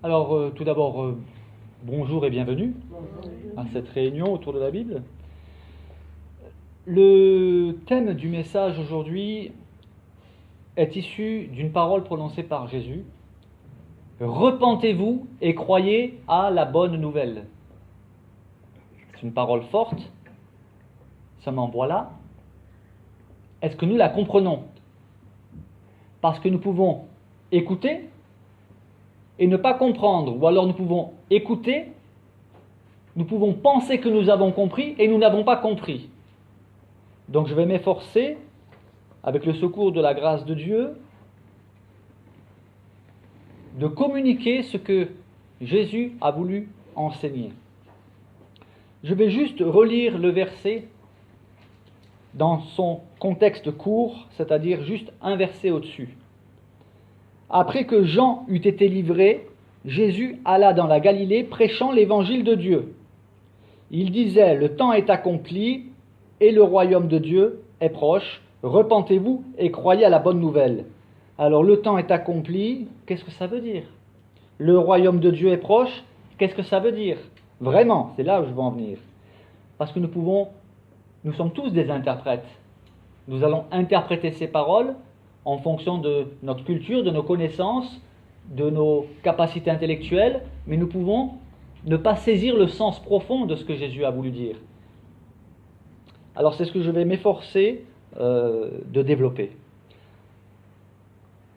Alors, tout d'abord, bonjour et bienvenue à cette réunion autour de la Bible. Le thème du message aujourd'hui est issu d'une parole prononcée par Jésus. Repentez-vous et croyez à la bonne nouvelle. C'est une parole forte. Seulement voilà, est-ce que nous la comprenons? Parce que nous pouvons écouter et ne pas comprendre, ou alors nous pouvons écouter, nous pouvons penser que nous avons compris et nous n'avons pas compris. Donc je vais m'efforcer, avec le secours de la grâce de Dieu, de communiquer ce que Jésus a voulu enseigner. Je vais juste relire le verset dans son contexte court, c'est-à-dire juste un verset au-dessus. Après que Jean eut été livré, Jésus alla dans la Galilée prêchant l'évangile de Dieu. Il disait, le temps est accompli et le royaume de Dieu est proche. Repentez-vous et croyez à la bonne nouvelle. Alors le temps est accompli, qu'est-ce que ça veut dire? Le royaume de Dieu est proche, qu'est-ce que ça veut dire? Vraiment, c'est là où je veux en venir. Parce que nous sommes tous des interprètes. Nous allons interpréter ces paroles en fonction de notre culture, de nos connaissances, de nos capacités intellectuelles, mais nous pouvons ne pas saisir le sens profond de ce que Jésus a voulu dire. Alors c'est ce que je vais m'efforcer de développer.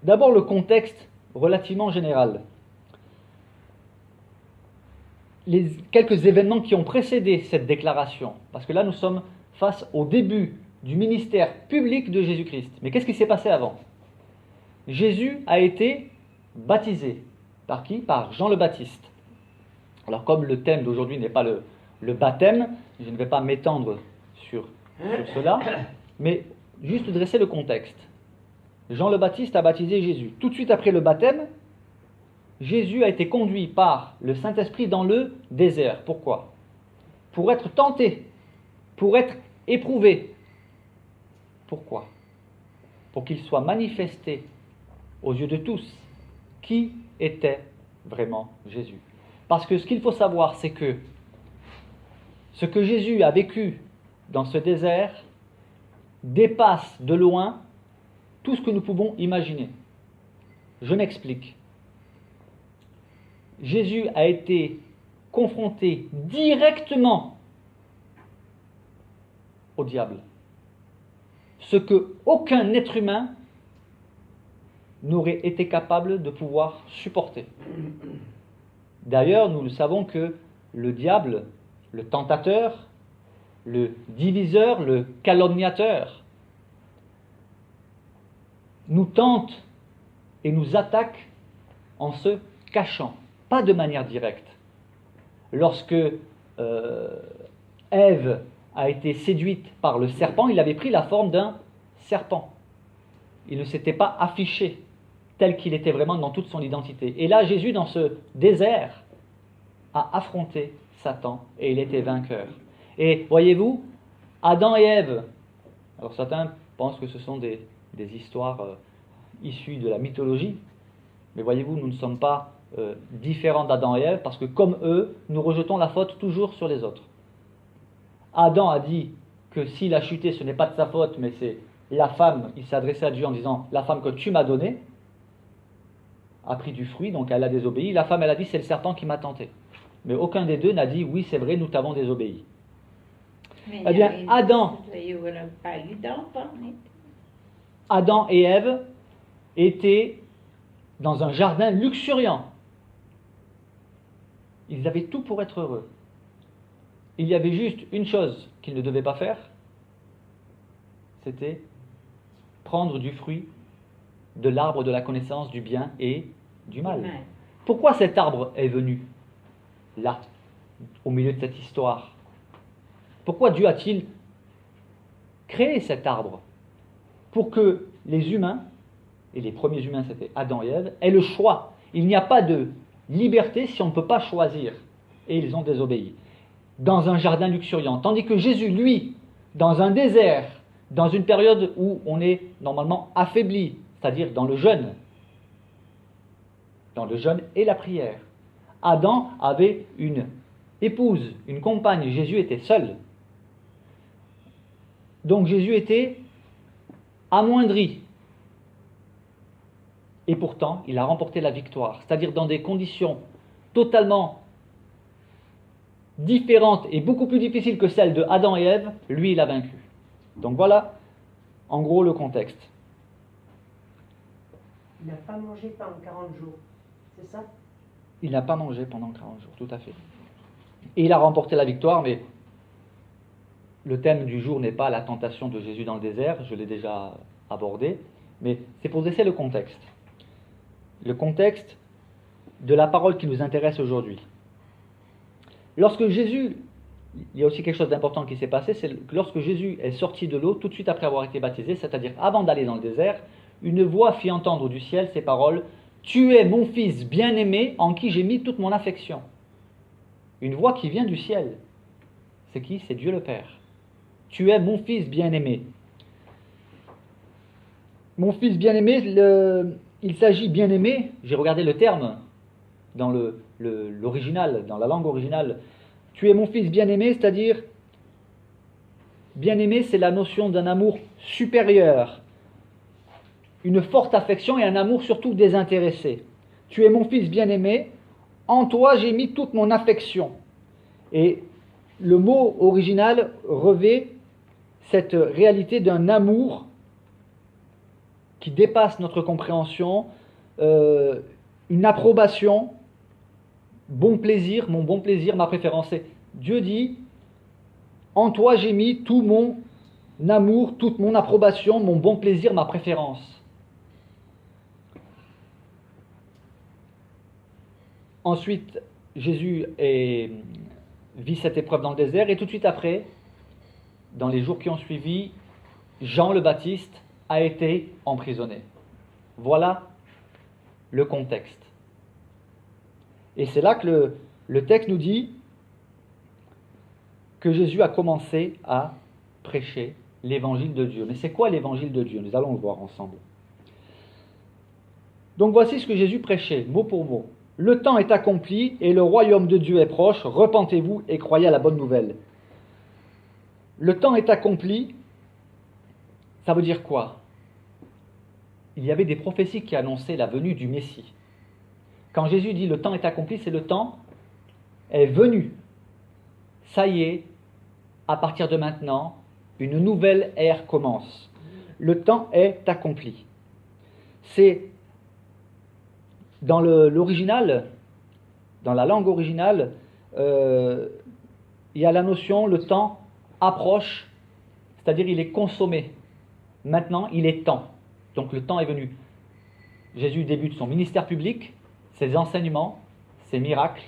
D'abord le contexte relativement général. Quelques événements qui ont précédé cette déclaration, parce que là nous sommes face au début du ministère public de Jésus-Christ. Mais qu'est-ce qui s'est passé avant? Jésus a été baptisé. Par qui? Par Jean le Baptiste. Alors comme le thème d'aujourd'hui n'est pas le baptême, je ne vais pas m'étendre sur cela, mais juste dresser le contexte. Jean le Baptiste a baptisé Jésus. Tout de suite après le baptême, Jésus a été conduit par le Saint-Esprit dans le désert. Pourquoi? Pour être tenté, pour être éprouvé. Pourquoi? Pour qu'il soit manifesté aux yeux de tous qui était vraiment Jésus. Parce que ce qu'il faut savoir, c'est que ce que Jésus a vécu dans ce désert dépasse de loin tout ce que nous pouvons imaginer. Je m'explique. Jésus a été confronté directement au diable. Ce que aucun être humain n'aurait été capable de pouvoir supporter. D'ailleurs, nous le savons que le diable, le tentateur, le diviseur, le calomniateur, nous tente et nous attaque en se cachant, pas de manière directe. Lorsque Ève a été séduite par le serpent, il avait pris la forme d'un serpent. Il ne s'était pas affiché tel qu'il était vraiment dans toute son identité. Et là, Jésus, dans ce désert, a affronté Satan et il était vainqueur. Et voyez-vous, Adam et Ève, alors certains pensent que ce sont des histoires issues de la mythologie, mais voyez-vous, nous ne sommes pas différents d'Adam et Ève, parce que comme eux, nous rejetons la faute toujours sur les autres. Adam a dit que s'il a chuté, ce n'est pas de sa faute, mais c'est la femme, il s'est adressé à Dieu en disant, la femme que tu m'as donnée a pris du fruit, donc elle a désobéi. La femme, elle a dit, c'est le serpent qui m'a tenté. Mais aucun des deux n'a dit, oui, c'est vrai, nous t'avons désobéi. Eh bien, Adam et Ève étaient dans un jardin luxuriant. Ils avaient tout pour être heureux. Il y avait juste une chose qu'ils ne devaient pas faire, c'était prendre du fruit de l'arbre de la connaissance du bien et du mal. Pourquoi cet arbre est venu là, au milieu de cette histoire? Pourquoi Dieu a-t-il créé cet arbre? Pour que les humains, et les premiers humains c'était Adam et Ève, aient le choix. Il n'y a pas de liberté si on ne peut pas choisir. Et ils ont désobéi. Dans un jardin luxuriant. Tandis que Jésus, lui, dans un désert, dans une période où on est normalement affaibli, c'est-à-dire dans le jeûne et la prière, Adam avait une épouse, une compagne. Jésus était seul. Donc Jésus était amoindri. Et pourtant, il a remporté la victoire. C'est-à-dire dans des conditions totalement différentes et beaucoup plus difficiles que celles de Adam et Ève, lui, il a vaincu. Donc voilà, en gros, le contexte. Il n'a pas mangé pendant 40 jours, c'est ça? Il n'a pas mangé pendant 40 jours, tout à fait. Et il a remporté la victoire, mais le thème du jour n'est pas la tentation de Jésus dans le désert, je l'ai déjà abordé, mais c'est pour laisser le contexte. Le contexte de la parole qui nous intéresse aujourd'hui. Lorsque Jésus, il y a aussi quelque chose d'important qui s'est passé, c'est que lorsque Jésus est sorti de l'eau, tout de suite après avoir été baptisé, c'est-à-dire avant d'aller dans le désert, une voix fit entendre du ciel ces paroles: « Tu es mon fils bien-aimé en qui j'ai mis toute mon affection. » Une voix qui vient du ciel. C'est qui? C'est Dieu le Père. « Tu es mon fils bien-aimé. » Mon fils bien-aimé, il s'agit bien-aimé, j'ai regardé le terme dans l'original, dans la langue originale. Tu es mon fils bien-aimé, c'est-à-dire, bien-aimé, c'est la notion d'un amour supérieur, une forte affection et un amour surtout désintéressé. Tu es mon fils bien-aimé, en toi j'ai mis toute mon affection. Et le mot original revêt cette réalité d'un amour qui dépasse notre compréhension, une approbation, bon plaisir, mon bon plaisir, ma préférence. Dieu dit, en toi j'ai mis tout mon amour, toute mon approbation, mon bon plaisir, ma préférence. Ensuite, Jésus vit cette épreuve dans le désert, et tout de suite après, dans les jours qui ont suivi, Jean le Baptiste a été emprisonné. Voilà le contexte. Et c'est là que le texte nous dit que Jésus a commencé à prêcher l'évangile de Dieu. Mais c'est quoi l'évangile de Dieu? Nous allons le voir ensemble. Donc voici ce que Jésus prêchait, mot pour mot. Le temps est accompli et le royaume de Dieu est proche, repentez-vous et croyez à la bonne nouvelle. Le temps est accompli, ça veut dire quoi? Il y avait des prophéties qui annonçaient la venue du Messie. Quand Jésus dit le temps est accompli, c'est le temps est venu. Ça y est, à partir de maintenant, une nouvelle ère commence. Le temps est accompli. C'est dans l'original, dans la langue originale, il y a la notion le temps approche, c'est-à-dire il est consommé. Maintenant, il est temps. Donc le temps est venu. Jésus débute son ministère public, ses enseignements, ses miracles,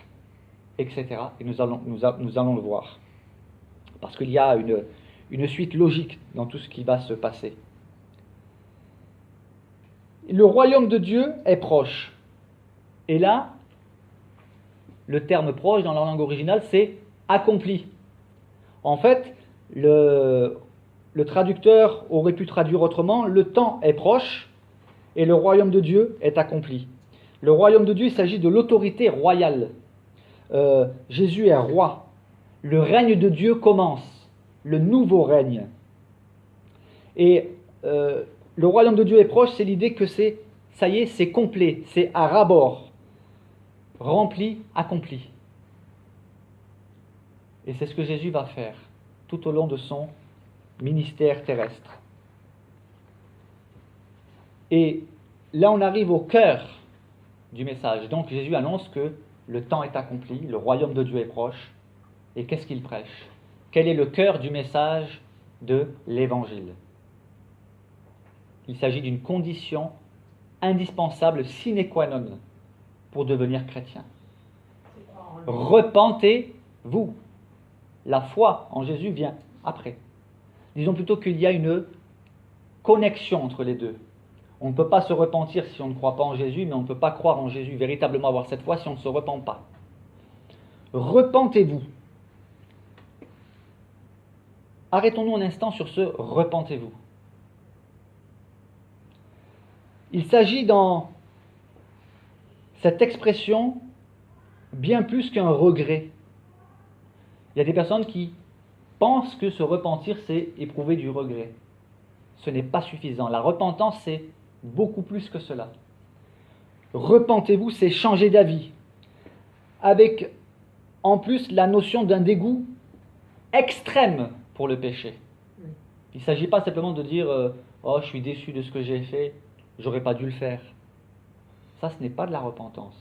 etc. Et nous allons le voir. Parce qu'il y a une suite logique dans tout ce qui va se passer. Le royaume de Dieu est proche. Et là, le terme proche dans la langue originale, c'est accompli. En fait, le traducteur aurait pu traduire autrement: le temps est proche et le royaume de Dieu est accompli. Le royaume de Dieu, il s'agit de l'autorité royale. Jésus est roi. Le règne de Dieu commence. Le nouveau règne. Et le royaume de Dieu est proche, c'est l'idée que ça y est, c'est complet, c'est à ras-bord. Rempli, accompli. Et c'est ce que Jésus va faire tout au long de son ministère terrestre. Et là, on arrive au cœur du message. Donc Jésus annonce que le temps est accompli, le royaume de Dieu est proche. Et qu'est-ce qu'il prêche? Quel est le cœur du message de l'Évangile? Il s'agit d'une condition indispensable, sine qua non, pour devenir chrétien. Repentez-vous. La foi en Jésus vient après. Disons plutôt qu'il y a une connexion entre les deux. On ne peut pas se repentir si on ne croit pas en Jésus, mais on ne peut pas croire en Jésus, véritablement avoir cette foi, si on ne se repent pas. Repentez-vous. Arrêtons-nous un instant sur ce repentez-vous. Il s'agit dans cette expression bien plus qu'un regret. Il y a des personnes qui pensent que se repentir, c'est éprouver du regret. Ce n'est pas suffisant. La repentance, c'est beaucoup plus que cela. Repentez-vous, c'est changer d'avis. Avec en plus la notion d'un dégoût extrême pour le péché. Il ne s'agit pas simplement de dire oh, je suis déçu de ce que j'ai fait, j'aurais pas dû le faire. Ça, ce n'est pas de la repentance.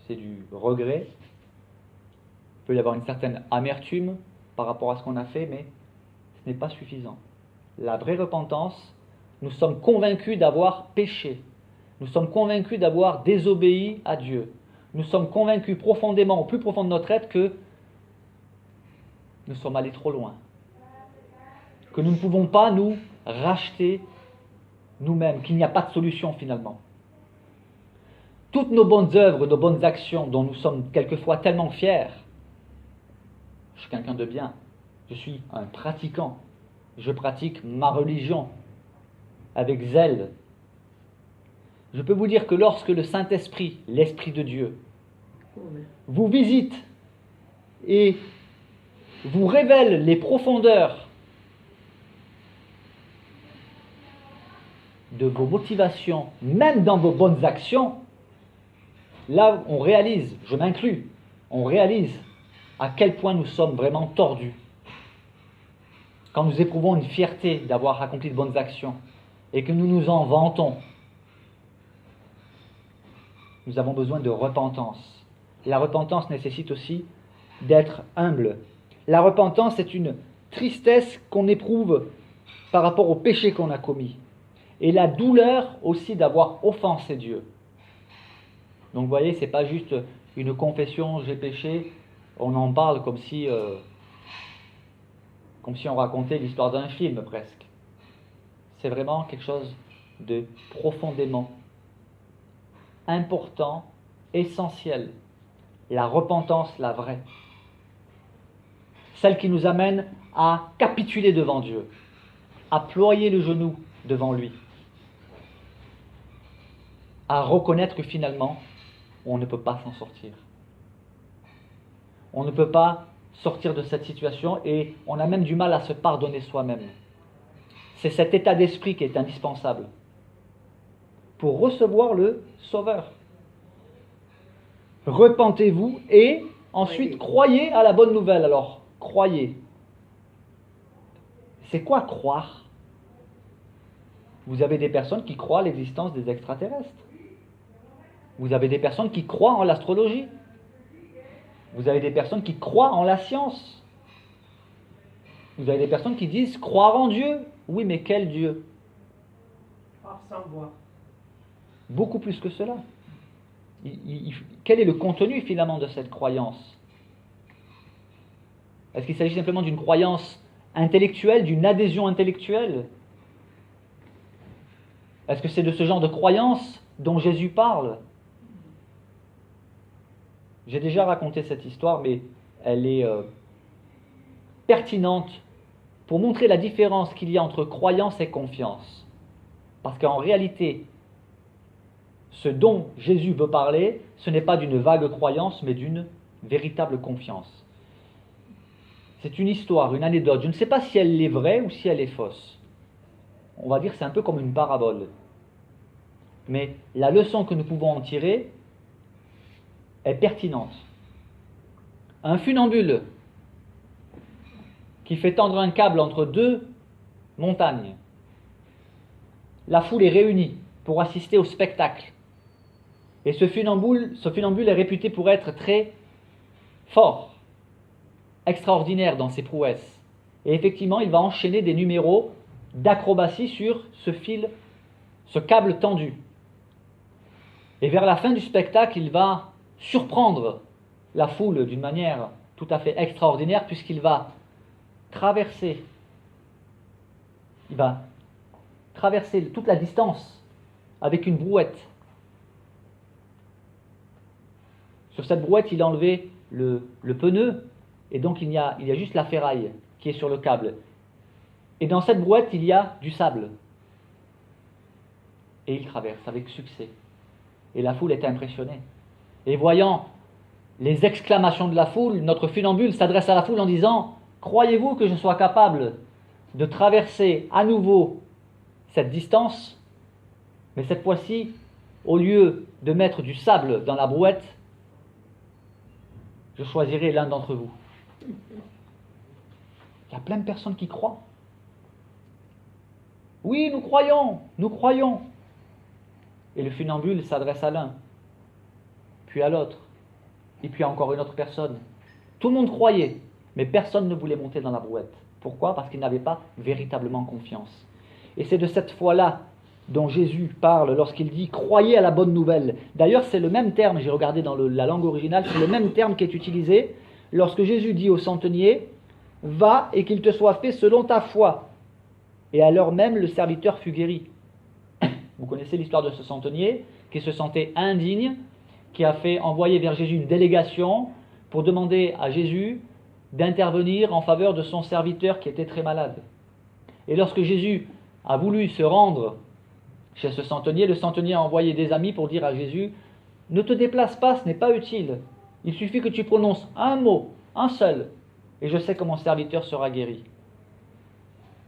C'est du regret. Il peut y avoir une certaine amertume par rapport à ce qu'on a fait, mais ce n'est pas suffisant. La vraie repentance, nous sommes convaincus d'avoir péché. Nous sommes convaincus d'avoir désobéi à Dieu. Nous sommes convaincus profondément, au plus profond de notre être, que nous sommes allés trop loin. Que nous ne pouvons pas nous racheter nous-mêmes, qu'il n'y a pas de solution finalement. Toutes nos bonnes œuvres, nos bonnes actions, dont nous sommes quelquefois tellement fiers, je suis quelqu'un de bien, je suis un pratiquant, je pratique ma religion avec zèle. Je peux vous dire que lorsque le Saint-Esprit, l'Esprit de Dieu, vous visite et vous révèle les profondeurs de vos motivations, même dans vos bonnes actions, là on réalise, je m'inclus, on réalise à quel point nous sommes vraiment tordus. Quand nous éprouvons une fierté d'avoir accompli de bonnes actions et que nous nous en vantons, nous avons besoin de repentance. La repentance nécessite aussi d'être humble. La repentance est une tristesse qu'on éprouve par rapport au péché qu'on a commis. Et la douleur aussi d'avoir offensé Dieu. Donc vous voyez, ce n'est pas juste une confession, j'ai péché, on en parle comme si on racontait l'histoire d'un film presque. C'est vraiment quelque chose de profondément important, essentiel. La repentance, la vraie. Celle qui nous amène à capituler devant Dieu, à ployer le genou devant lui, à reconnaître que finalement, on ne peut pas s'en sortir. On ne peut pas sortir de cette situation et on a même du mal à se pardonner soi-même. C'est cet état d'esprit qui est indispensable pour recevoir le Sauveur. Repentez-vous et ensuite croyez à la bonne nouvelle. Alors, croyez. C'est quoi croire? Vous avez des personnes qui croient à l'existence des extraterrestres. Vous avez des personnes qui croient en l'astrologie. Vous avez des personnes qui croient en la science. Vous avez des personnes qui disent croire en Dieu. Oui, mais quel Dieu? Croire sans voir. Beaucoup plus que cela. Quel est le contenu finalement de cette croyance? Est-ce qu'il s'agit simplement d'une croyance intellectuelle, d'une adhésion intellectuelle? Est-ce que c'est de ce genre de croyance dont Jésus parle? J'ai déjà raconté cette histoire, mais elle est pertinente pour montrer la différence qu'il y a entre croyance et confiance. Parce qu'en réalité, ce dont Jésus veut parler, ce n'est pas d'une vague croyance, mais d'une véritable confiance. C'est une histoire, une anecdote. Je ne sais pas si elle est vraie ou si elle est fausse. On va dire que c'est un peu comme une parabole. Mais la leçon que nous pouvons en tirer est pertinente. Un funambule qui fait tendre un câble entre deux montagnes. La foule est réunie pour assister au spectacle. Et ce funambule est réputé pour être très fort, extraordinaire dans ses prouesses. Et effectivement, il va enchaîner des numéros d'acrobatie sur ce fil, ce câble tendu. Et vers la fin du spectacle, il va surprendre la foule d'une manière tout à fait extraordinaire puisqu'il va traverser toute la distance avec une brouette. Sur cette brouette, il a enlevé le pneu et donc il y a juste la ferraille qui est sur le câble. Et dans cette brouette, il y a du sable. Et il traverse avec succès. Et la foule est impressionnée. Et voyant les exclamations de la foule, notre funambule s'adresse à la foule en disant « Croyez-vous que je sois capable de traverser à nouveau cette distance, mais cette fois-ci, au lieu de mettre du sable dans la brouette, je choisirai l'un d'entre vous. » Il y a plein de personnes qui croient. Oui, nous croyons, nous croyons. Et le funambule s'adresse à l'un, puis à l'autre, et puis à encore une autre personne. Tout le monde croyait, mais personne ne voulait monter dans la brouette. Pourquoi ? Parce qu'il n'avait pas véritablement confiance. Et c'est de cette foi-là dont Jésus parle lorsqu'il dit « Croyez à la bonne nouvelle ». D'ailleurs, c'est le même terme, j'ai regardé dans la langue originale, c'est le même terme qui est utilisé lorsque Jésus dit au centenier « Va et qu'il te soit fait selon ta foi ». Et alors même, le serviteur fut guéri. Vous connaissez l'histoire de ce centenier qui se sentait indigne, qui a fait envoyer vers Jésus une délégation pour demander à Jésus d'intervenir en faveur de son serviteur qui était très malade. Et lorsque Jésus a voulu se rendre chez ce centenier, le centenier a envoyé des amis pour dire à Jésus « Ne te déplace pas, ce n'est pas utile. Il suffit que tu prononces un mot, un seul, et je sais que mon serviteur sera guéri. »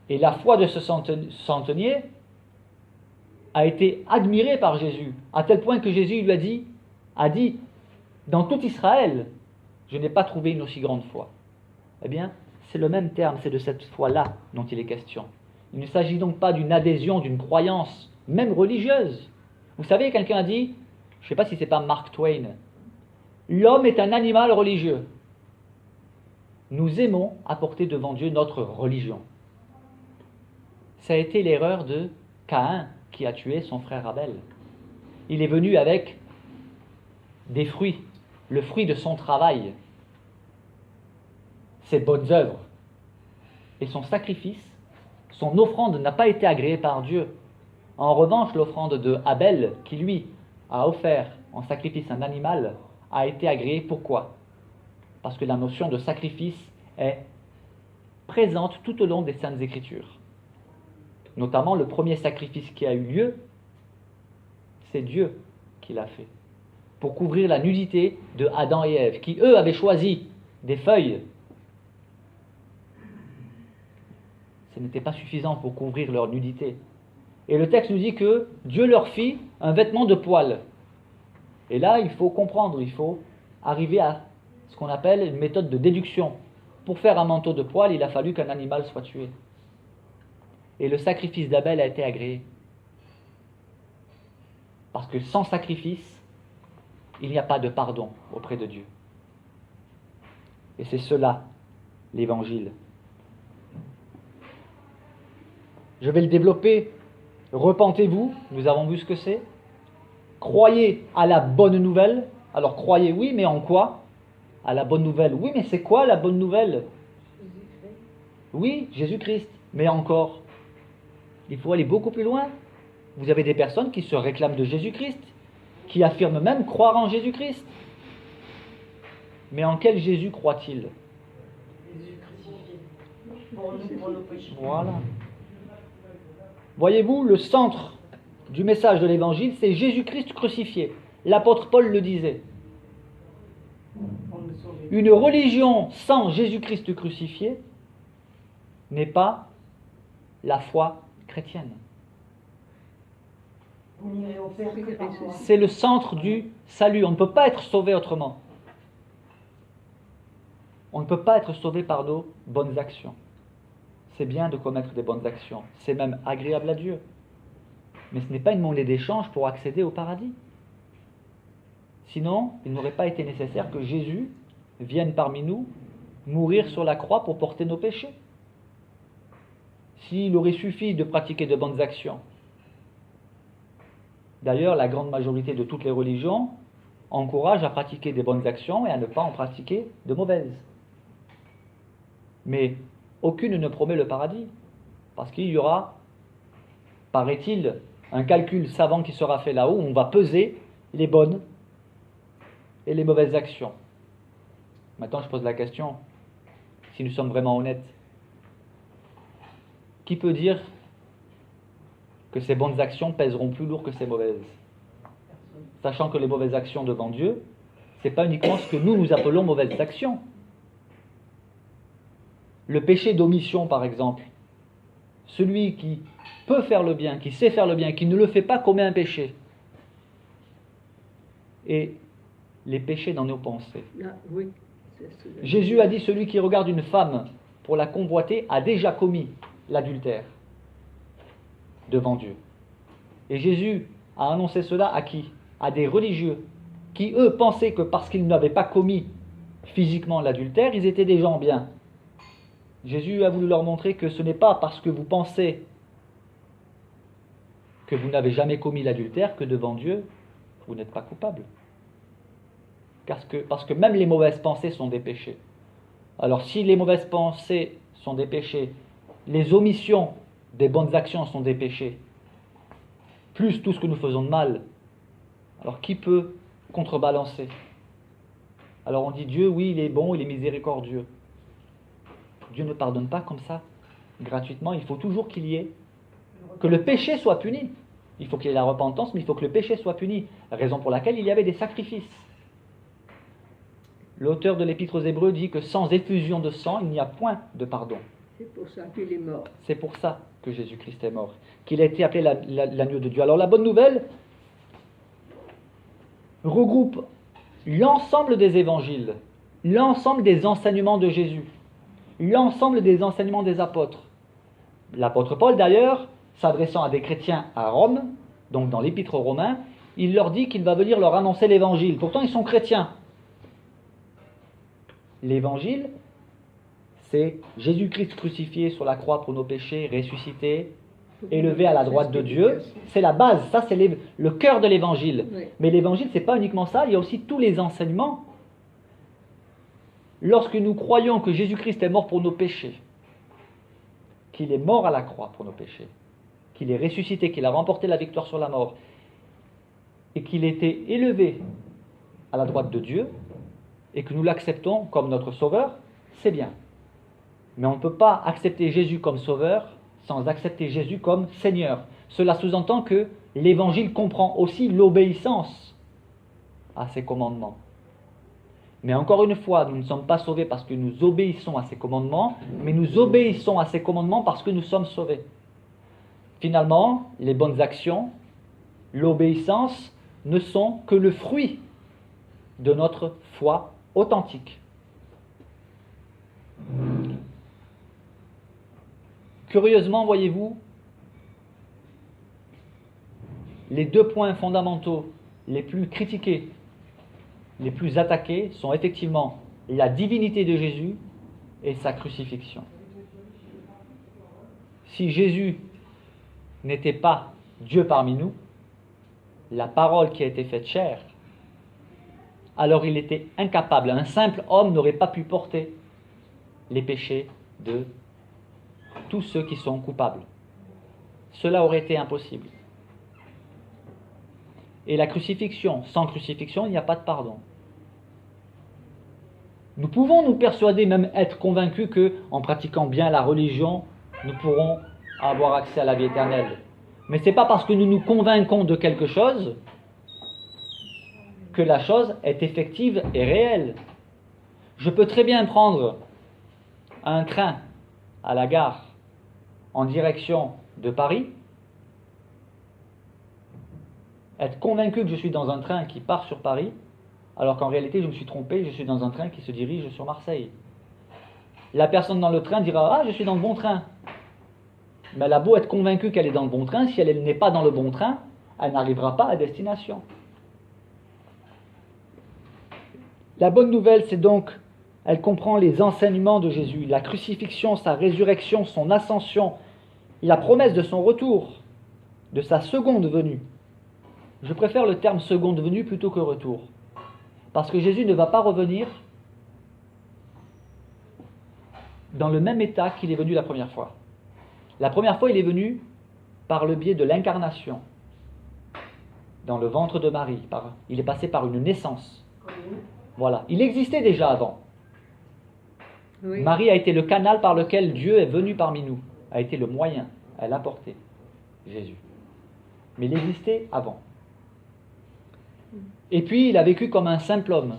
Et la foi de ce centenier a été admirée par Jésus, à tel point que Jésus lui a dit « Dans tout Israël, je n'ai pas trouvé une aussi grande foi. » Eh bien, c'est le même terme, c'est de cette foi-là dont il est question. Il ne s'agit donc pas d'une adhésion, d'une croyance, même religieuse. Vous savez, quelqu'un a dit, je ne sais pas si c'est pas Mark Twain, l'homme est un animal religieux. Nous aimons apporter devant Dieu notre religion. Ça a été l'erreur de Caïn qui a tué son frère Abel. Il est venu avec des fruits, le fruit de son travail, ses bonnes œuvres. Et son sacrifice, son offrande n'a pas été agréée par Dieu. En revanche, l'offrande de Abel, qui lui a offert en sacrifice un animal, a été agréée. Pourquoi ? Parce que la notion de sacrifice est présente tout au long des Saintes Écritures. Notamment, le premier sacrifice qui a eu lieu, c'est Dieu qui l'a fait. Pour couvrir la nudité de Adam et Ève, qui eux avaient choisi des feuilles. Ce n'était pas suffisant pour couvrir leur nudité. Et le texte nous dit que Dieu leur fit un vêtement de poil. Et là, il faut comprendre, il faut arriver à ce qu'on appelle une méthode de déduction. Pour faire un manteau de poil, il a fallu qu'un animal soit tué. Et le sacrifice d'Abel a été agréé. Parce que sans sacrifice, il n'y a pas de pardon auprès de Dieu. Et c'est cela, l'Évangile. Je vais le développer. Repentez-vous, nous avons vu ce que c'est. Croyez à la bonne nouvelle. Alors croyez, oui, mais en quoi ? À la bonne nouvelle. Oui, mais c'est quoi la bonne nouvelle ? Oui, Jésus-Christ. Mais encore, il faut aller beaucoup plus loin. Vous avez des personnes qui se réclament de Jésus-Christ, qui affirment même croire en Jésus-Christ. Mais en quel Jésus croient-ils ? Jésus crucifié. Pour nous, pour nos péchés. Voilà. Voyez-vous, le centre du message de l'Évangile, c'est Jésus-Christ crucifié. L'apôtre Paul le disait. Pour nous sauver. Une religion sans Jésus-Christ crucifié n'est pas la foi chrétienne. Vous n'irez au Père que par moi. C'est le centre du salut. On ne peut pas être sauvé autrement. On ne peut pas être sauvé par nos bonnes actions. C'est bien de commettre des bonnes actions. C'est même agréable à Dieu. Mais ce n'est pas une monnaie d'échange pour accéder au paradis. Sinon, il n'aurait pas été nécessaire que Jésus vienne parmi nous mourir sur la croix pour porter nos péchés. S'il aurait suffi de pratiquer de bonnes actions. D'ailleurs, la grande majorité de toutes les religions encouragent à pratiquer des bonnes actions et à ne pas en pratiquer de mauvaises. Mais aucune ne promet le paradis, parce qu'il y aura, paraît-il, un calcul savant qui sera fait là-haut, où on va peser les bonnes et les mauvaises actions. Maintenant, je pose la question, si nous sommes vraiment honnêtes, qui peut dire que ces bonnes actions pèseront plus lourd que ces mauvaises ? Sachant que les mauvaises actions devant Dieu ce n'est pas uniquement ce que nous appelons mauvaises actions. Le péché d'omission, par exemple. Celui qui peut faire le bien, qui sait faire le bien, qui ne le fait pas, commet un péché. Et les péchés dans nos pensées. Ah, oui. Jésus a dit, celui qui regarde une femme pour la convoiter a déjà commis l'adultère devant Dieu. Et Jésus a annoncé cela à qui? À des religieux qui, eux, pensaient que parce qu'ils n'avaient pas commis physiquement l'adultère, ils étaient des gens bien. Jésus a voulu leur montrer que ce n'est pas parce que vous pensez que vous n'avez jamais commis l'adultère que devant Dieu, vous n'êtes pas coupable. Parce que même les mauvaises pensées sont des péchés. Alors si les mauvaises pensées sont des péchés, les omissions des bonnes actions sont des péchés, plus tout ce que nous faisons de mal, alors qui peut contrebalancer? Alors on dit Dieu, oui, il est bon, il est miséricordieux. Dieu ne pardonne pas comme ça, gratuitement. Il faut toujours qu'il y ait, que le péché soit puni. Il faut qu'il y ait la repentance, mais il faut que le péché soit puni. Raison pour laquelle il y avait des sacrifices. L'auteur de l'Épître aux Hébreux dit que sans effusion de sang, il n'y a point de pardon. C'est pour ça qu'il est mort. C'est pour ça que Jésus-Christ est mort, qu'il a été appelé l'agneau de Dieu. Alors la bonne nouvelle regroupe l'ensemble des évangiles, l'ensemble des enseignements de Jésus, l'ensemble des enseignements des apôtres. L'apôtre Paul, d'ailleurs, s'adressant à des chrétiens à Rome, donc dans l'Épître aux Romains, il leur dit qu'il va venir leur annoncer l'évangile. Pourtant, ils sont chrétiens. L'évangile, c'est Jésus-Christ crucifié sur la croix pour nos péchés, ressuscité, élevé à la droite de Dieu. C'est la base, ça c'est le cœur de l'évangile. Oui. Mais l'évangile, c'est pas uniquement ça, il y a aussi tous les enseignements. Lorsque nous croyons que Jésus-Christ est mort pour nos péchés, qu'il est mort à la croix pour nos péchés, qu'il est ressuscité, qu'il a remporté la victoire sur la mort, et qu'il était élevé à la droite de Dieu, et que nous l'acceptons comme notre sauveur, c'est bien. Mais on ne peut pas accepter Jésus comme sauveur sans accepter Jésus comme Seigneur. Cela sous-entend que l'évangile comprend aussi l'obéissance à ses commandements. Mais encore une fois, nous ne sommes pas sauvés parce que nous obéissons à ses commandements, mais nous obéissons à ses commandements parce que nous sommes sauvés. Finalement, les bonnes actions, l'obéissance, ne sont que le fruit de notre foi authentique. Curieusement, voyez-vous, les deux points fondamentaux les plus critiqués, les plus attaqués, sont effectivement la divinité de Jésus et sa crucifixion. Si Jésus n'était pas Dieu parmi nous, la parole qui a été faite chair, alors il était incapable, un simple homme n'aurait pas pu porter les péchés de tous ceux qui sont coupables. Cela aurait été impossible. Et la crucifixion, sans crucifixion, il n'y a pas de pardon. Nous pouvons nous persuader, même être convaincus que, en pratiquant bien la religion, nous pourrons avoir accès à la vie éternelle. Mais ce n'est pas parce que nous nous convainquons de quelque chose que la chose est effective et réelle. Je peux très bien prendre un train à la gare en direction de Paris, être convaincu que je suis dans un train qui part sur Paris, alors qu'en réalité je me suis trompé, je suis dans un train qui se dirige sur Marseille. La personne dans le train dira « Ah, je suis dans le bon train ». Mais elle a beau être convaincue qu'elle est dans le bon train, si elle n'est pas dans le bon train, elle n'arrivera pas à destination. La bonne nouvelle, c'est donc, elle comprend les enseignements de Jésus, la crucifixion, sa résurrection, son ascension, la promesse de son retour, de sa seconde venue. Je préfère le terme seconde venue plutôt que retour, parce que Jésus ne va pas revenir dans le même état qu'il est venu la première fois. La première fois, il est venu par le biais de l'incarnation, dans le ventre de Marie. Il est passé par une naissance. Voilà, il existait déjà avant. Oui. Marie a été le canal par lequel Dieu est venu parmi nous, a été le moyen, elle a porté Jésus. Mais il existait avant. Et puis il a vécu comme un simple homme.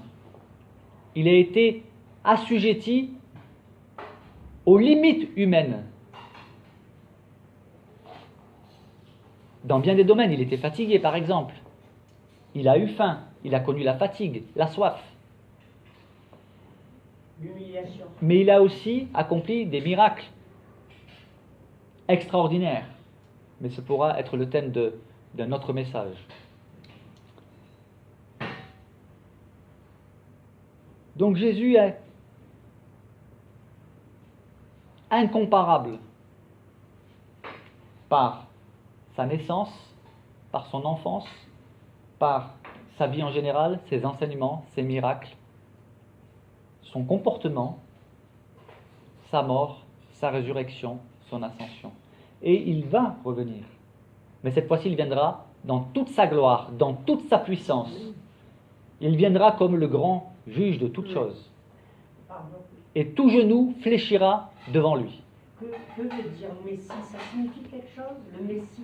Il a été assujetti aux limites humaines. Dans bien des domaines, il était fatigué par exemple. Il a eu faim, il a connu la fatigue, la soif. L'humiliation. Mais il a aussi accompli des miracles extraordinaires. Mais ce pourra être le thème d'un autre message. Donc Jésus est incomparable par sa naissance, par son enfance, par sa vie en général, ses enseignements, ses miracles, son comportement, sa mort, sa résurrection, son ascension. Et il va revenir. Mais cette fois-ci, il viendra dans toute sa gloire, dans toute sa puissance. Il viendra comme le grand juge de toutes choses. Pardon. Et tout genou fléchira devant lui. Que veut dire Messie? Ça signifie quelque chose, le Messie?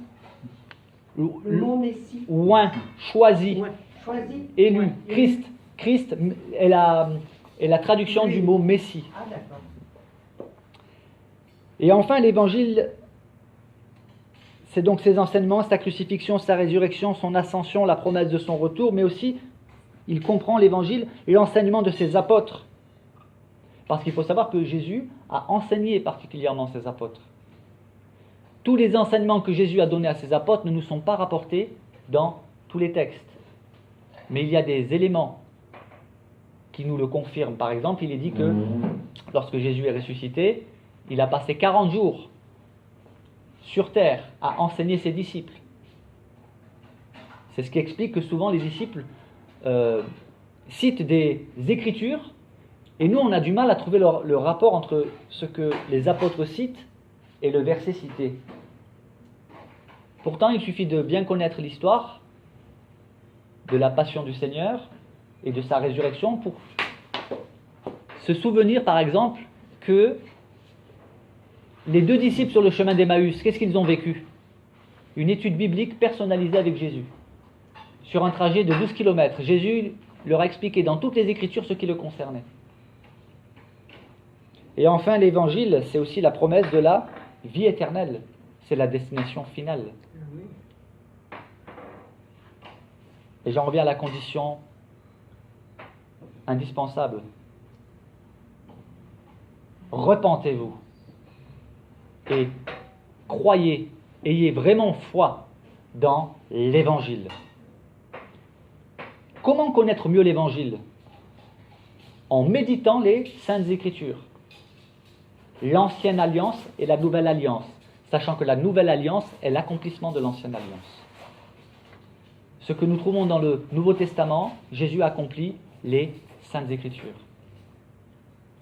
Le Le mot Messie? oint, choisi, Ouais. Choisi? élu, Ouais. Christ. Christ est la traduction du mot Messie. Ah, d'accord. Et enfin, l'évangile, c'est donc ses enseignements, sa crucifixion, sa résurrection, son ascension, la promesse de son retour, mais aussi, il comprend l'évangile et l'enseignement de ses apôtres. Parce qu'il faut savoir que Jésus a enseigné particulièrement ses apôtres. Tous les enseignements que Jésus a donnés à ses apôtres ne nous sont pas rapportés dans tous les textes. Mais il y a des éléments qui nous le confirment. Par exemple, il est dit que lorsque Jésus est ressuscité, il a passé 40 jours sur terre à enseigner ses disciples. C'est ce qui explique que souvent les disciples citent des écritures et nous on a du mal à trouver le rapport entre ce que les apôtres citent et le verset cité. Pourtant, il suffit de bien connaître l'histoire de la passion du Seigneur et de sa résurrection pour se souvenir par exemple que les deux disciples sur le chemin d'Emmaüs, qu'est-ce qu'ils ont vécu? Une étude biblique personnalisée avec Jésus. Sur un trajet de 12 km, Jésus leur a expliqué dans toutes les Écritures ce qui le concernait. Et enfin, l'Évangile, c'est aussi la promesse de la vie éternelle. C'est la destination finale. Et j'en reviens à la condition indispensable. Repentez-vous et croyez, ayez vraiment foi dans l'Évangile. Comment connaître mieux l'Évangile? En méditant les Saintes Écritures. L'Ancienne Alliance et la Nouvelle Alliance, sachant que la Nouvelle Alliance est l'accomplissement de l'Ancienne Alliance. Ce que nous trouvons dans le Nouveau Testament, Jésus accomplit les Saintes Écritures.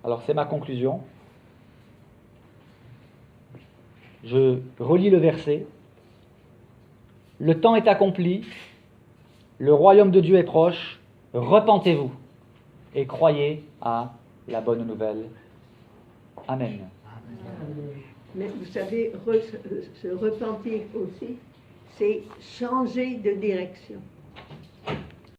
Alors c'est ma conclusion. Je relis le verset. Le temps est accompli, le royaume de Dieu est proche, repentez-vous et croyez à la bonne nouvelle. Amen. Mais vous savez, se repentir aussi, c'est changer de direction.